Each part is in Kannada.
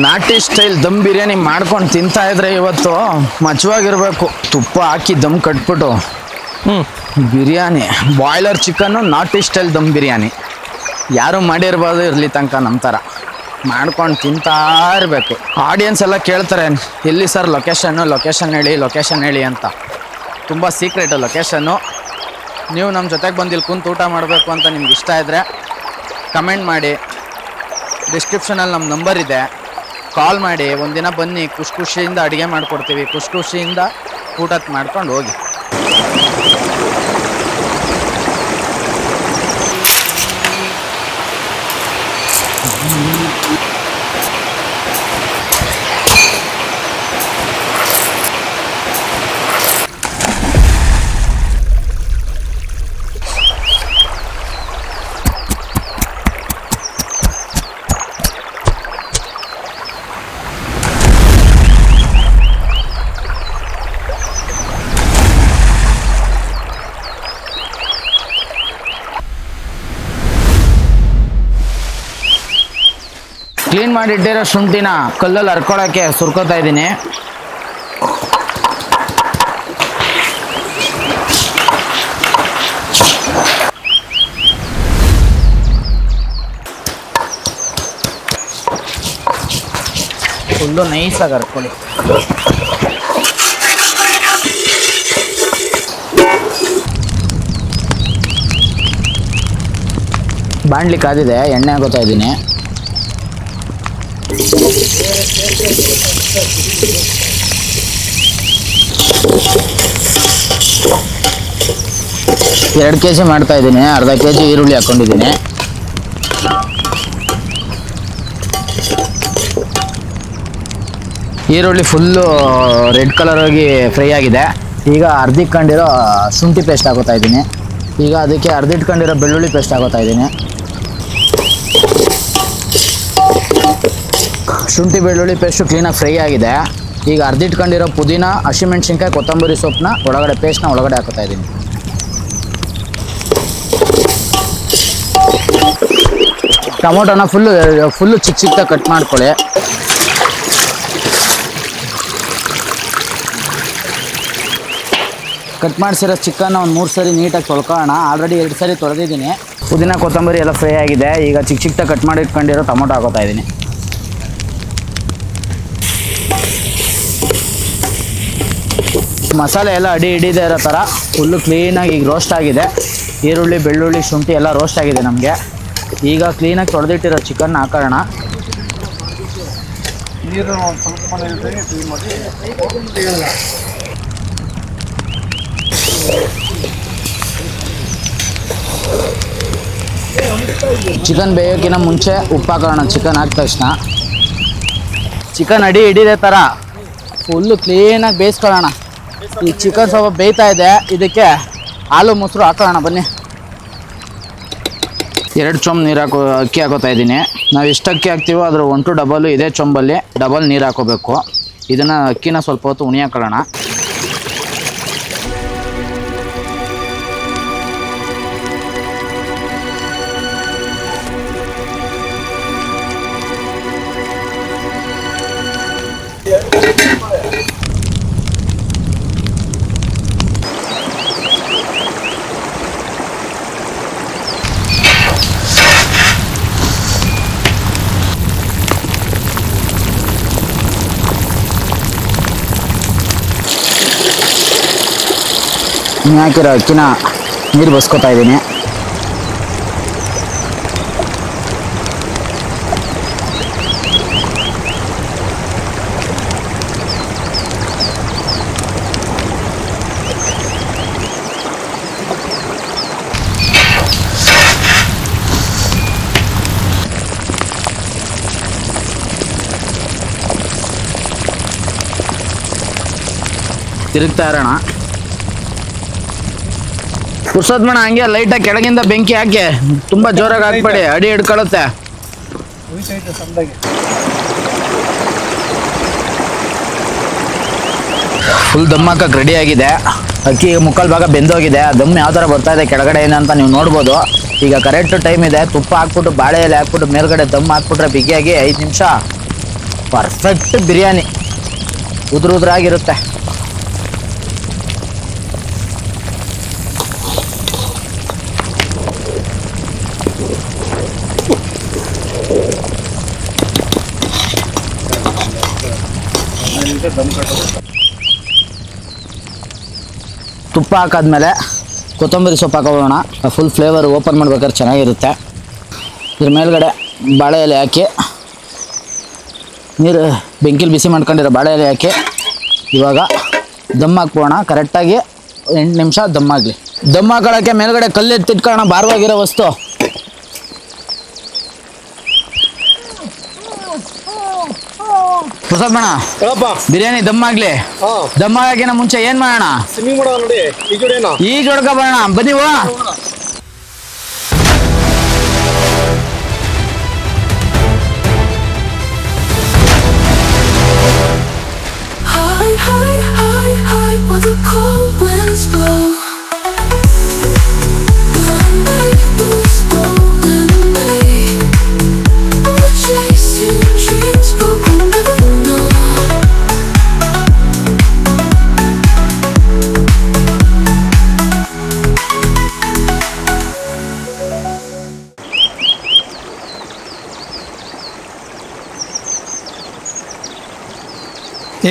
ನಾಟಿ ಸ್ಟೈಲ್ ದಮ್ ಬಿರಿಯಾನಿ ಮಾಡ್ಕೊಂಡು ತಿಂತಾ ಇದ್ರೆ ಇವತ್ತು ಮಚ್ಚವಾಗಿರ್ಬೇಕು. ತುಪ್ಪ ಹಾಕಿ ದಮ್ ಕಟ್ಬಿಟ್ಟು ಬಿರಿಯಾನಿ, ಬಾಯ್ಲರ್ ಚಿಕನ್ನು, ನಾಟಿ ಸ್ಟೈಲ್ ದಮ್ ಬಿರಿಯಾನಿ ಯಾರು ಮಾಡಿರ್ಬೋದು ಇರಲಿ ತನಕ ನಮ್ಮ ಥರ ಮಾಡ್ಕೊಂಡು ತಿಂತಾ ಇರಬೇಕು. ಆಡಿಯನ್ಸ್ ಎಲ್ಲ ಕೇಳ್ತಾರೆ, ಎಲ್ಲಿ ಸರ್ ಲೊಕೇಶನ್ ಹೇಳಿ ಅಂತ. ತುಂಬ ಸೀಕ್ರೆಟು ಲೊಕೇಶನ್ನು. ನೀವು ನಮ್ಮ ಜೊತೆಗೆ ಬಂದು ಇಲ್ಲಿ ಕುಂತು ಊಟ ಮಾಡಬೇಕು ಅಂತ ನಿಮ್ಗೆ ಇಷ್ಟ ಇದ್ದರೆ ಕಮೆಂಟ್ ಮಾಡಿ, ಡಿಸ್ಕ್ರಿಪ್ಷನಲ್ಲಿ ನಮ್ಮ ನಂಬರ್ ಇದೆ, ಕಾಲ್ ಮಾಡಿ. ಒಂದಿನ ಬನ್ನಿ, ಖುಷಿಯಿಂದ ಅಡುಗೆ ಮಾಡಿಕೊಡ್ತೀವಿ, ಖುಷಿಯಿಂದ ಊಟ ಮಾಡ್ಕೊಂಡು ಹೋಗಿ. ಕ್ಲೀನ್ ಮಾಡಿಟ್ಟಿರೋ ಶುಂಠಿನ ಕಲ್ಲಲ್ಲಿ ಹರ್ಕೊಳಕ್ಕೆ ಸುರ್ಕೋತಾ ಇದ್ದೀನಿ. ಫುಲ್ಲು ನೈಸಾಗಿ ಹರ್ಕೊಳ್ಳಿ. ಬಾಣಲಿ ಕಾದಿದೆ, ಎಣ್ಣೆ ಹಾಕೋತಾ ಇದ್ದೀನಿ. ಎರಡು ಕೆ ಜಿ ಮಾಡ್ತಾ ಇದ್ದೀನಿ. ಅರ್ಧ ಕೆ ಜಿ ಈರುಳ್ಳಿ ಹಾಕೊಂಡಿದ್ದೀನಿ. ಈರುಳ್ಳಿ ಫುಲ್ಲು ರೆಡ್ ಕಲರ್ ಆಗಿ ಫ್ರೈ ಆಗಿದೆ. ಈಗ ಅರ್ಧಿಟ್ಕೊಂಡಿರೋ ಶುಂಠಿ ಪೇಸ್ಟ್ ಹಾಕೋತಾ ಇದ್ದೀನಿ. ಈಗ ಅದಕ್ಕೆ ಅರ್ಧಿಟ್ಕೊಂಡಿರೋ ಬೆಳ್ಳುಳ್ಳಿ ಪೇಸ್ಟ್ ಹಾಕೋತಾ ಇದ್ದೀನಿ. ಶುಂಠಿ ಬೆಳ್ಳುಳ್ಳಿ ಪೇಸ್ಟು ಕ್ಲೀನಾಗಿ ಫ್ರೈ ಆಗಿದೆ. ಈಗ ಅರ್ಧಿಟ್ಕೊಂಡಿರೋ ಪುದೀನ, ಹಸಿಮೆಣ್ಸಿನ್ಕಾಯಿ, ಕೊತ್ತಂಬರಿ ಸೊಪ್ಪನ್ನ ಪೇಸ್ಟ್ನ ಒಳಗಡೆ ಹಾಕೋತಾ ಇದ್ದೀನಿ. ಟೊಮೊಟೊನ ಫುಲ್ಲು ಚಿಕ್ಕದಾಗಿ ಕಟ್ ಮಾಡ್ಕೊಳ್ಳಿ. ಕಟ್ ಮಾಡಿಸಿರೋ ಚಿಕನ್ನ ಒಂದು 3 ಸರಿ ನೀಟಾಗಿ ತೊಳ್ಕೊಳ್ಳೋಣ. ಆಲ್ರೆಡಿ 2 ಸರಿ ತೊಳೆದಿದ್ದೀನಿ. ಪುದೀನ ಕೊತ್ತಂಬರಿ ಎಲ್ಲ ಫ್ರೈ ಆಗಿದೆ. ಈಗ ಚಿಕ್ಕದಾಗಿ ಕಟ್ ಮಾಡಿ ಇಟ್ಕೊಂಡಿರೋ ಟೊಮೊಟೊ ಹಾಕೋತಾ ಇದ್ದೀನಿ. ಮಸಾಲೆ ಎಲ್ಲ ಅಡಿ ಹಿಡಿದೇ ಇರೋ ಥರ ಫುಲ್ಲು ಕ್ಲೀನಾಗಿ ಈಗ ರೋಸ್ಟ್ ಆಗಿದೆ. ಈರುಳ್ಳಿ, ಬೆಳ್ಳುಳ್ಳಿ, ಶುಂಠಿ ಎಲ್ಲ ರೋಸ್ಟ್ ಆಗಿದೆ ನಮಗೆ. ಈಗ ಕ್ಲೀನಾಗಿ ತೊಳೆದಿಟ್ಟಿರೋ ಚಿಕನ್ನ ಹಾಕೋಣ. ಚಿಕನ್ ಬೇಯೋಕ್ಕಿಂತ ಮುಂಚೆ ಉಪ್ಪು ಹಾಕೋಣ. ಚಿಕನ್ ಹಾಕಿದ ತಕ್ಷಣ ಚಿಕನ್ ಅಡಿ ಹಿಡಿದೇ ಥರ ಫುಲ್ಲು ಕ್ಲೀನಾಗಿ ಬೇಯಿಸ್ಕೊಳ್ಳೋಣ. ಈ ಚಿಕನ್ ಸ್ವಲ್ಪ ಬೇಯ್ತಾ ಇದೆ, ಇದಕ್ಕೆ ಹಾಲು ಮೊಸರು ಹಾಕೋಣ ಬನ್ನಿ. 2 ಚೊಂಬು ನೀರು ಅಕ್ಕಿ ಹಾಕೋತಾ ಇದ್ದೀನಿ. ನಾವು ಎಷ್ಟು ಅಕ್ಕಿ ಹಾಕ್ತೀವೋ ಅದ್ರ 1 to ಡಬಲ್ ಇದೇ ಚೊಂಬಲ್ಲಿ ಡಬಲ್ ನೀರು ಹಾಕೋಬೇಕು. ಇದನ್ನು ಅಕ್ಕಿನ ಸ್ವಲ್ಪ ಹೊತ್ತು ಉಣಿ ಹಾಕೊಳ್ಳೋಣ. ಹಾಕಿರೋ ಅಕ್ಕಿನ ನೀರು ಬಸ್ಕೊತಾ ಇದ್ದೀನಿ. ತಿರುಗ್ತಾ ಇರೋಣ. ಕುರ್ಸೋದ್ ಮಣ ಹಂಗೆ ಲೈಟಾಗಿ ಕೆಳಗಿಂದ ಬೆಂಕಿ ಹಾಕಿ, ತುಂಬ ಜೋರಾಗಿ ಹಾಕ್ಬೇಡಿ, ಅಡಿ ಹಿಡ್ಕೊಳ್ಳುತ್ತೆ. ಫುಲ್ ದಮ್ ಹಾಕಕ್ಕೆ ರೆಡಿ ಆಗಿದೆ. ಅಕ್ಕಿ ಮುಕ್ಕಾಲು ಭಾಗ ಬೆಂದೋಗಿದೆ. ದಮ್ ಯಾವ ಥರ ಬರ್ತಾ ಇದೆ ಕೆಳಗಡೆ ಏನಂತ ನೀವು ನೋಡ್ಬೋದು. ಈಗ ಕರೆಕ್ಟ್ ಟೈಮ್ ಇದೆ. ತುಪ್ಪ ಹಾಕ್ಬಿಟ್ಟು ಬಾಳೆ ಎಲೆ ಹಾಕ್ಬಿಟ್ಟು ಮೇಲ್ಗಡೆ ದಮ್ ಹಾಕ್ಬಿಟ್ರೆ ಬಿಗಿಯಾಗಿ 5 ನಿಮಿಷ ಪರ್ಫೆಕ್ಟ್ ಬಿರಿಯಾನಿ ಉದುರಾಗಿರುತ್ತೆ. ತುಪ್ಪ ಹಾಕಾದ್ಮೇಲೆ ಕೊತ್ತಂಬರಿ ಸೊಪ್ಪು ಹಾಕೋಣ. ಫುಲ್ ಫ್ಲೇವರ್ ಓಪನ್ ಮಾಡ್ಬೇಕಾದ್ರೆ ಚೆನ್ನಾಗಿರುತ್ತೆ. ಇದ್ರ ಮೇಲ್ಗಡೆ ಬಾಳೆ ಎಲೆ ಹಾಕಿ, ನೀರು ಬೆಂಕಿಲಿ ಬಿಸಿ ಮಾಡ್ಕೊಂಡಿರೋ ಬಾಳೆ ಎಲೆ ಹಾಕಿ ಇವಾಗ ದಮ್ ಹಾಕ್ಬೋಣ. ಕರೆಕ್ಟಾಗಿ 8 ನಿಮಿಷ ದಮ್ ಆಗಲಿ. ದಮ್ ಹಾಕೊಳ್ಳೋಕ್ಕೆ ಮೇಲ್ಗಡೆ ಕಲ್ಲು ಎತ್ತಿಟ್ಕೊಳ್ಳೋಣ, ಭಾರವಾಗಿರೋ ವಸ್ತು. ಪ್ರಸಾದ್ ಮಣ, ಬಿರಿಯಾನಿ ದಮ್ ಆಗ್ಲಿ. ದಮ್ ಆಗಕ್ಕಿನ ಮುಂಚೆ ಏನ್ ಮಾಡೋಣ? ಈಗ ಹೊಡ್ಕ ಬರೋಣ, ಬನ್ನಿ.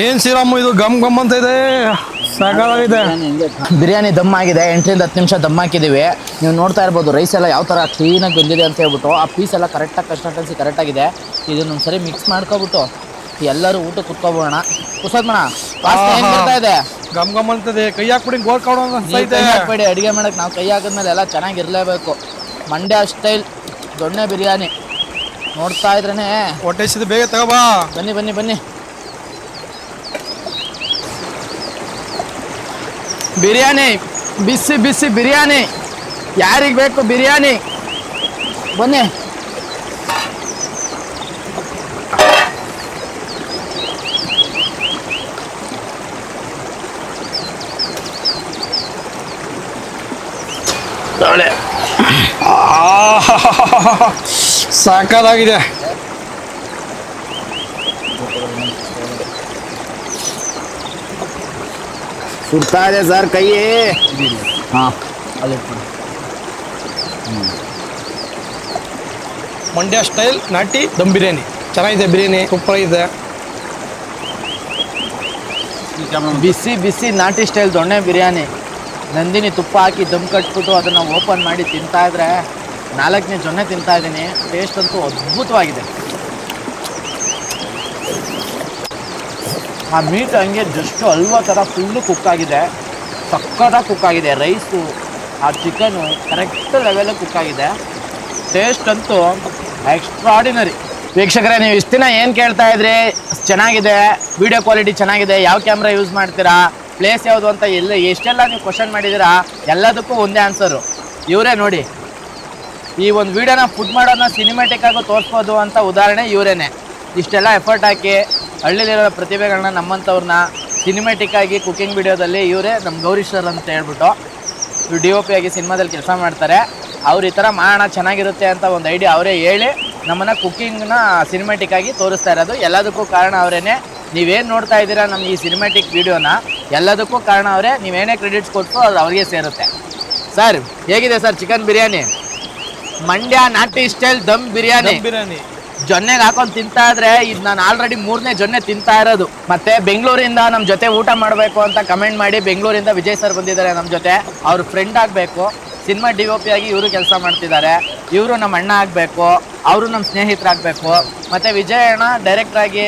ಏನ್ ಶ್ರೀರಾಮು ಇದು ಗಮ್ ಗಮ್ ಅಂತ ಇದೆ, ಸಾಕಾಗಿದೆ. ಬಿರಿಯಾನಿ ದಮ್ ಆಗಿದೆ. 8 ರಿಂದ 10 ನಿಮಿಷ ದಮ್ ಹಾಕಿದೀವಿ. ನೀವು ನೋಡ್ತಾ ಇರ್ಬೋದು ರೈಸ್ ಎಲ್ಲ ಯಾವ ತರ ಕ್ಲೀನಾಗಿ ಬೆಂದಿದೆ ಅಂತ ಹೇಳ್ಬಿಟ್ಟು. ಆ ಪೀಸ್ ಎಲ್ಲ ಕರೆಕ್ಟಾಗಿ ಕನ್ಸಿಸ್ಟೆನ್ಸಿ ಕರೆಕ್ಟಾಗಿದೆ. ಇದನ್ನ ಒಂದ್ಸರಿ ಮಿಕ್ಸ್ ಮಾಡ್ಕೊಬಿಟ್ಟು ಎಲ್ಲರೂ ಊಟ ಕುತ್ಕೋಬೋಣ. ಕುಸದ್ ಮಣ ಏನ್ ಬರ್ತಾ ಇದೆ? ಗಮ್ ಗಮ್ ಅಂತದೆ. ಕೈ ಹಾಕ್ಬಿಡಿ, ಗೋಲ್ ಹಾಕ್ಬೇಡಿ. ಅಡಿಗೆ ಮಾಡಕ್ ನಾವು ಕೈ ಹಾಕಿದ್ಮೇಲೆ ಎಲ್ಲ ಚೆನ್ನಾಗಿರ್ಲೇಬೇಕು. ಮಂಡ್ಯ ಸ್ಟೈಲ್ ದೊಣ್ಣೆ ಬಿರಿಯಾನಿ ನೋಡ್ತಾ ಇದ್ರೇನೆ ಹೊಟ್ಟೆ ಹಸಿದು. ಬೇಗ ತಗೋಬಾ. ಬನ್ನಿ ಬನ್ನಿ ಬನ್ನಿ. ಬಿರಿಯಾನಿ, ಬಿಸಿ ಬಿಸಿ ಬಿರಿಯಾನಿ. ಯಾರಿಗೆ ಬೇಕು ಬಿರಿಯಾನಿ? ಬನ್ನಿ. ಸಾಕಾಗಿದೆ. ಸುಡ್ತಾ ಇದೆ ಸರ್ ಕೈ. ಹಾಂ, ಮಂಡ್ಯ ಸ್ಟೈಲ್ ನಾಟಿ ದಮ್ ಬಿರಿಯಾನಿ ಚೆನ್ನಾಗಿದೆ. ಬಿರಿಯಾನಿ ಸೂಪರ್ ಇದೆ. ಬಿಸಿ ಬಿಸಿ ನಾಟಿ ಸ್ಟೈಲ್ ದೊಣ್ಣೆ ಬಿರಿಯಾನಿ. ನಂದಿನಿ ತುಪ್ಪ ಹಾಕಿ ದಮ್ ಕಟ್ಬಿಟ್ಟು ಅದನ್ನು ಓಪನ್ ಮಾಡಿ ತಿಂತಾ ಇದ್ರೆ 4ನೇ ಜೊನ್ನೆ ತಿಂತಾ ಇದ್ದೀನಿ. ಟೇಸ್ಟ್ ಅಂತೂ ಅದ್ಭುತವಾಗಿದೆ. ಆ ಮೀಟ್ ಹಂಗೆ ಜಸ್ಟ್ ಹಲ್ವಾ ಥರ ಫುಲ್ಲು ಕುಕ್ಕಾಗಿದೆ. ಸಕ್ಕತ್ತಾಗಿ ಕುಕ್ಕಾಗಿದೆ. ರೈಸು, ಆ ಚಿಕನು ಕರೆಕ್ಟ್ ಲೆವೆಲಿಗೆ ಕುಕ್ಕಾಗಿದೆ. ಟೇಸ್ಟ್ ಅಂತೂ ಎಕ್ಸ್ಟ್ರಾಡಿನರಿ. ವೀಕ್ಷಕರೇ, ನೀವು ಇಷ್ಟು ದಿನ ಏನು ಕೇಳ್ತಾ ಇದ್ರಿ? ಚೆನ್ನಾಗಿದೆ, ವಿಡಿಯೋ ಕ್ವಾಲಿಟಿ ಚೆನ್ನಾಗಿದೆ, ಯಾವ ಕ್ಯಾಮ್ರಾ ಯೂಸ್ ಮಾಡ್ತೀರಾ, ಪ್ಲೇಸ್ ಯಾವುದು ಅಂತ ಎಷ್ಟೆಲ್ಲ ನೀವು ಕ್ವಶನ್ ಮಾಡಿದ್ದೀರಾ, ಎಲ್ಲದಕ್ಕೂ ಒಂದೇ ಆನ್ಸರು. ಇವರೇ ನೋಡಿ. ಈ ಒಂದು ವೀಡಿಯೋನ ಫುಡ್ ಮಾಡೋದನ್ನ ಸಿನಿಮ್ಯಾಟಿಕ್ ಆಗಿ ತೋರಿಸ್ಬೋದು ಅಂತ ಉದಾಹರಣೆ ಇವರೇನೆ. ಇಷ್ಟೆಲ್ಲ ಎಫರ್ಟ್ ಹಾಕಿ ಹಳ್ಳಿಲಿರೋ ಪ್ರತಿಭೆಗಳನ್ನ, ನಮ್ಮಂಥವ್ರನ್ನ ಸಿನಿಮ್ಯಾಟಿಕ್ ಆಗಿ ಕುಕಿಂಗ್ ವಿಡಿಯೋದಲ್ಲಿ ಇವರೇ ನಮ್ಮ ಗೌರಿ ಸರ್ ಅಂತ ಹೇಳ್ಬಿಟ್ಟು ಇವ್ರು DOP ಆಗಿ ಸಿನಿಮಾದಲ್ಲಿ ಕೆಲಸ ಮಾಡ್ತಾರೆ. ಅವ್ರು ಈ ಥರ ಮಾಡೋಣ ಚೆನ್ನಾಗಿರುತ್ತೆ ಅಂತ ಒಂದು ಐಡಿಯಾ ಅವರೇ ಹೇಳಿ ನಮ್ಮನ್ನು ಕುಕ್ಕಿಂಗ್ನ ಸಿನಿಮ್ಯಾಟಿಕ್ ಆಗಿ ತೋರಿಸ್ತಾ ಇರೋದು. ಎಲ್ಲದಕ್ಕೂ ಕಾರಣ ಅವರೇನೆ. ನೀವೇನು ನೋಡ್ತಾ ಇದ್ದೀರಾ ನಮ್ಮ ಈ ಸಿನಿಮ್ಯಾಟಿಕ್ ವಿಡಿಯೋನ, ಎಲ್ಲದಕ್ಕೂ ಕಾರಣ ಅವರೇ. ನೀವೇನೇ ಕ್ರೆಡಿಟ್ಸ್ ಕೊಟ್ಟು ಅದು ಅವ್ರಿಗೆ ಸೇರುತ್ತೆ. ಸರ್ ಹೇಗಿದೆ ಸರ್ ಚಿಕನ್ ಬಿರಿಯಾನಿ? ಮಂಡ್ಯ ನಾಟಿ ಸ್ಟೈಲ್ ದಮ್ ಬಿರಿಯಾನಿ. ಜೊನ್ನೆಗೆ ಹಾಕೊಂಡು ತಿಂತಾ ಇದ್ರೆ ಇದು ನಾನು ಆಲ್ರೆಡಿ 3ನೇ ಜೊನ್ನೆ ತಿಂತಾ ಇರೋದು. ಮತ್ತೆ ಬೆಂಗಳೂರಿಂದ ನಮ್ಮ ಜೊತೆ ಊಟ ಮಾಡಬೇಕು ಅಂತ ಕಮೆಂಟ್ ಮಾಡಿ ಬೆಂಗಳೂರಿಂದ ವಿಜಯ್ ಸರ್ ಬಂದಿದ್ದಾರೆ ನಮ್ಮ ಜೊತೆ. ಅವ್ರ ಫ್ರೆಂಡ್ ಆಗಬೇಕು, ಸಿನಿಮಾ DOP ಆಗಿ ಇವರು ಕೆಲಸ ಮಾಡ್ತಿದ್ದಾರೆ. ಇವರು ನಮ್ಮ ಅಣ್ಣ ಆಗಬೇಕು, ಅವರು ನಮ್ಮ ಸ್ನೇಹಿತರಾಗಬೇಕು. ಮತ್ತು ವಿಜಯ್ ಅಣ್ಣ ಡೈರೆಕ್ಟರ್ ಆಗಿ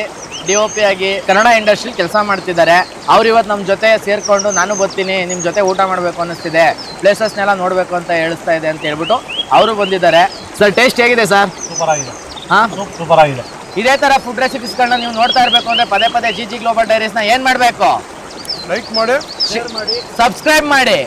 DOP ಆಗಿ ಕನ್ನಡ ಇಂಡಸ್ಟ್ರಿ ಕೆಲಸ ಮಾಡ್ತಿದ್ದಾರೆ. ಅವ್ರು ಇವತ್ತು ನಮ್ಮ ಜೊತೆ ಸೇರಿಕೊಂಡು ನಾನು ಬರ್ತೀನಿ, ನಿಮ್ಮ ಜೊತೆ ಊಟ ಮಾಡಬೇಕು ಅನ್ನಿಸ್ತಿದೆ, ಪ್ಲೇಸಸ್ನೆಲ್ಲ ನೋಡಬೇಕು ಅಂತ ಹೇಳಿಸ್ತಾ ಇದೆ ಅಂತ ಹೇಳ್ಬಿಟ್ಟು ಅವರು ಬಂದಿದ್ದಾರೆ. ಸರ್ ಟೇಸ್ಟ್ ಹೇಗಿದೆ ಸರ್? ಸೂಪರ್ ಆಗಿದೆ. ಹಾಂ ಸೂಪರ್ ಆಗಿದೆ. ಇದೇ ಥರ ಫುಡ್ ರೆಸಿಪೀಸ್ಗಳನ್ನ ನೀವು ನೋಡ್ತಾ ಇರಬೇಕು ಅಂದರೆ ಪದೇ ಪದೇ GG ಗ್ಲೋಬಲ್ ಡೈರೀಸ್ನ ಏನು ಮಾಡಬೇಕು? ಲೈಕ್ ಮಾಡಿ, ಶೇರ್ ಮಾಡಿ, ಸಬ್ಸ್ಕ್ರೈಬ್ ಮಾಡಿ.